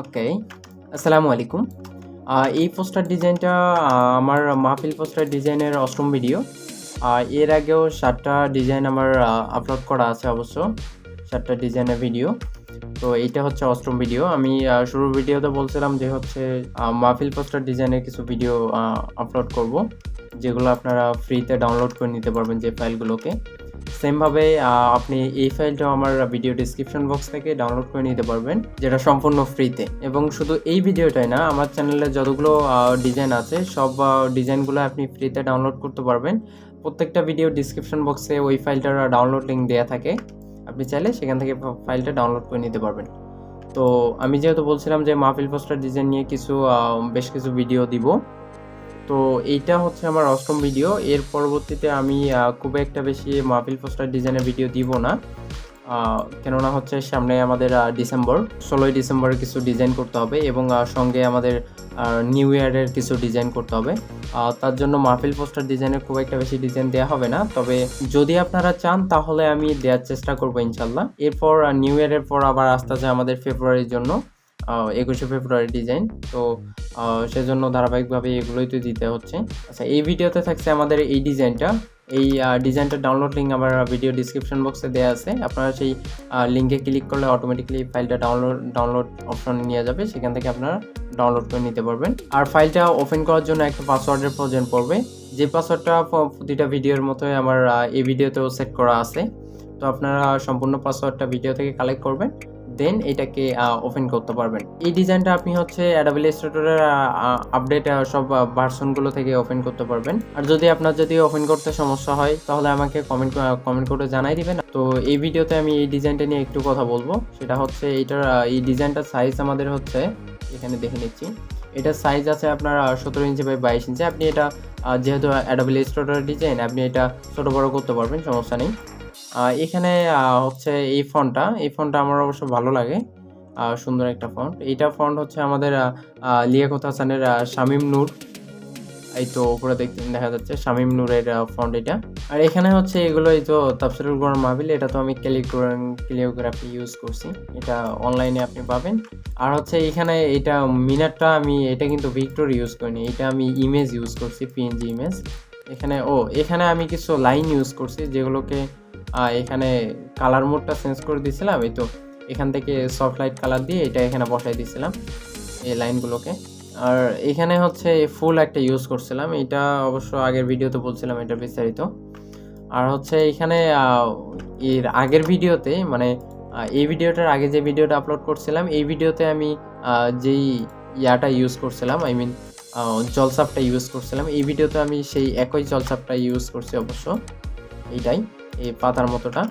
ওকে, আসসালামু আলাইকুম। এই পোস্টার ডিজাইনটা আমার মাহফিল পোস্টার ডিজাইনের ৮ম ভিডিও। এর আগেও ৭টা ডিজাইন আমার আপলোড করা আছে অবশ্য। ৭টা ডিজাইনের ভিডিও। তো এইটা হচ্ছে ৮ম ভিডিও। আমি শুরুর ভিডিওতে বলছিলাম যে হচ্ছে মাহফিল পোস্টার ডিজাইনের কিছু ভিডিও আপলোড করব, যেগুলো আপনারা ফ্রিতে ডাউনলোড করে নিতে পারবেন যে ফাইলগুলোকে। সেমভাবে আপনি এই ফাইলটাও আমার ভিডিও ডেসক্রিপশন বক্স থেকে ডাউনলোড করে নিতে পারবেন, যেটা সম্পূর্ণ ফ্রিতে। এবং শুধু এই ভিডিওটাই না, আমার চ্যানেলে যতগুলো ডিজাইন আছে সব ডিজাইনগুলো আপনি ফ্রিতে ডাউনলোড করতে পারবেন। প্রত্যেকটা ভিডিও ডেসক্রিপশন বক্সে ওই ফাইলটার ডাউনলোড লিঙ্ক দেওয়া থাকে, আপনি চাইলে সেখান থেকে ফাইলটা ডাউনলোড করে নিতে পারবেন। তো আমি যেহেতু বলছিলাম যে মাহফিল পোস্টার ডিজাইন নিয়ে বেশ কিছু ভিডিও দিব, তো এইটা হচ্ছে আমার ৮ম ভিডিও। এর পরবর্তীতে আমি খুব একটা বেশি মাহফিল পোস্টার ডিজাইনের ভিডিও দিব না, কেননা হচ্ছে সামনে আমাদের ডিসেম্বর ১৬ই ডিসেম্বরে কিছু ডিজাইন করতে হবে এবং সঙ্গে আমাদের নিউ ইয়ারের কিছু ডিজাইন করতে হবে। তার জন্য মাহফিল পোস্টার ডিজাইনের খুব একটা বেশি ডিজাইন দেওয়া হবে না, তবে যদি আপনারা চান তাহলে আমি দেওয়ার চেষ্টা করবো ইনশাল্লাহ। এরপর নিউ ইয়ারের পর আবার আসতে আছে আমাদের ফেব্রুয়ারির জন্য ২১শে ফেব্রুয়ারি ডিজাইন। তো সেজন্য ধারাবাহিকভাবে এগুলোই তো দিতে হচ্ছে। আচ্ছা, এই ভিডিওতে থাকছে আমাদের এই ডিজাইনটা। এই ডিজাইনটার ডাউনলোড লিঙ্ক আমার ভিডিও ডিসক্রিপশন বক্সে দেওয়া আছে। আপনারা সেই লিঙ্কে ক্লিক করলে অটোমেটিক্যালি ফাইলটা ডাউনলোড অপশনে নিয়ে যাবে, সেখান থেকে আপনারা ডাউনলোড করে নিতে পারবেন। আর ফাইলটা ওপেন করার জন্য একটা পাসওয়ার্ডের প্রয়োজন পড়বে, যে পাসওয়ার্ডটা প্রতিটা ভিডিওর মতোই আমার এই ভিডিওতেও সেট করা আছে। তো আপনারা সম্পূর্ণ পাসওয়ার্ডটা ভিডিও থেকে কালেক্ট করবেন, দেন এটাকে ওপেন করতে পারবেন। এই ডিজাইনটা আপনি হচ্ছে অ্যাডোবি ইলাস্ট্রেটরের আপডেট সব ভার্সনগুলো থেকে ওপেন করতে পারবেন। আর যদি ওপেন করতে সমস্যা হয় তাহলে আমাকে কমেন্ট করে জানাই দিবেন। তো এই ভিডিওতে আমি এই ডিজাইনটা নিয়ে একটু কথা বলবো, সেটা হচ্ছে এই ডিজাইনটার সাইজ আমাদের হচ্ছে, এখানে দেখে নিচ্ছি, এটার সাইজ আছে আপনার ১৭ ইঞ্চি বাই ২২ ইঞ্চি। আপনি এটা যেহেতু অ্যাডোবি ইলাস্ট্রেটরের ডিজাইন, আপনি এটা ছোট বড় করতে পারবেন, সমস্যা নেই। এখানে হচ্ছে এই ফন্টটা আমার অবশ্য ভালো লাগে, সুন্দর একটা ফন্ট। এইটা ফন্ট হচ্ছে আমাদের লিয়াকত হাসানের শামীম নূর, এই তো উপরে দেখা যাচ্ছে শামীম নূরের ফন্ট এটা। আর এখানে হচ্ছে এগুলো, এই তো তাফসীরুল কোরআন মাহফিল, এটা তো আমি ক্যালিগ্রাফি ইউজ করছি, এটা অনলাইনে আপনি পাবেন। আর হচ্ছে এখানে এটা মিনারটা এটা কিন্তু ভিক্টর ইউজ করিনি, এটা আমি ইমেজ ইউজ করছি, পিএনজি ইমেজ। এখানে আমি কিছু লাইন ইউজ করছি, যেগুলোকে এখানে কালার মোডটা চেঞ্জ করে দিয়েছিলাম। এই তো এখান থেকে সফট লাইট কালার দিয়ে এটা এখানে বসাই দিয়েছিলাম এই লাইনগুলোকে। আর এখানে হচ্ছে ফুল একটা ইউজ করছিলাম, এটা অবশ্য আগের ভিডিওতে বলছিলাম এটা বিস্তারিত। আর হচ্ছে এখানে এর আগের ভিডিওতে, মানে এই ভিডিওটার আগে যে ভিডিওটা আপলোড করছিলাম, এই ভিডিওতে আমি যেই ইয়াটা ইউজ করছিলাম, জলসাপটা ইউজ করছিলাম, এই ভিডিওতে আমি সেই একই জলসাপটা ইউজ করছি অবশ্য, এইটাই, এই পাতার মতোটা।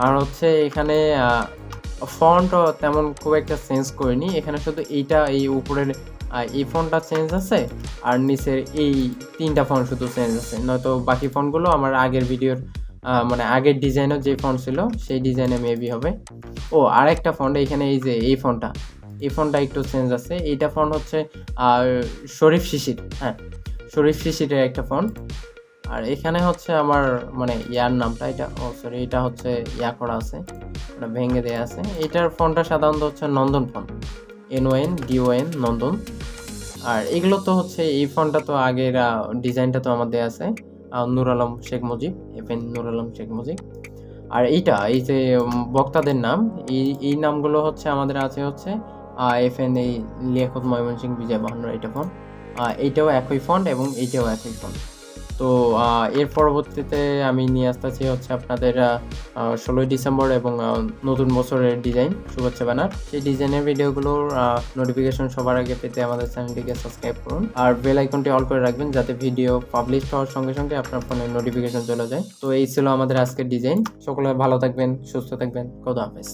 আর হচ্ছে এখানে ফন্টও তেমন খুব একটা চেঞ্জ করিনি, এখানে শুধু এই উপরের এই ফন্টটা চেঞ্জ আছে, আর নিচের এই 3টা ফন্ট শুধু চেঞ্জ আছে, নয়তো বাকি ফন্টগুলো আমার আগের ভিডিওর মানে আগের ডিজাইনও যে ফন্ট ছিল সেই ডিজাইনে মেবি হবে। আর একটা ফন্ট এখানে, এই যে এই ফন্টটা একটু চেঞ্জ আছে। এইটা ফন্ট হচ্ছে শরীফ শিশির, শরীফ শিশিরের একটা ফন্ট। আর এখানে হচ্ছে আমার মানে ইয়ার নামটা, এটা হচ্ছে ইয়া করা আছে, মানে ভেঙে দেওয়া আছে। এটার ফন্টটা সাধারণত হচ্ছে নন্দন ফন্ট, NONDON নন্দন। আর এগুলো তো হচ্ছে এই ফন্টটা তো আগের ডিজাইনটা তো আমাদের আছে নূর আলম শেখ মুজিব, FN নূর আলম শেখ মুজিব। আর এই যে বক্তাদের নাম, এই নামগুলো হচ্ছে আমাদের আছে হচ্ছে FN এই লিয়াকত ময়মনসিংহ বিজয় বাহান্ন, এটা ফন্ট। এইটাও একই ফন্ট এবং এইটাও একই ফন্ট। তো এর পরবর্তীতে আমি নিয়ে আসতেছি হচ্ছে আপনাদের ১৬ই ডিসেম্বর এবং নতুন বছরের ডিজাইন, শুভেচ্ছা ব্যানার। সেই ডিজাইনের ভিডিওগুলোর নোটিফিকেশন সবার আগে পেতে আমাদের চ্যানেলটিকে সাবস্ক্রাইব করুন, আর বেল আইকনটি অল করে রাখবেন, যাতে ভিডিও পাবলিশ হওয়ার সঙ্গে সঙ্গে আপনার ফোনে নোটিফিকেশন চলে যায়। তো এই ছিল আমাদের আজকের ডিজাইন। সকলে ভালো থাকবেন, সুস্থ থাকবেন, খোদা হাফেজ।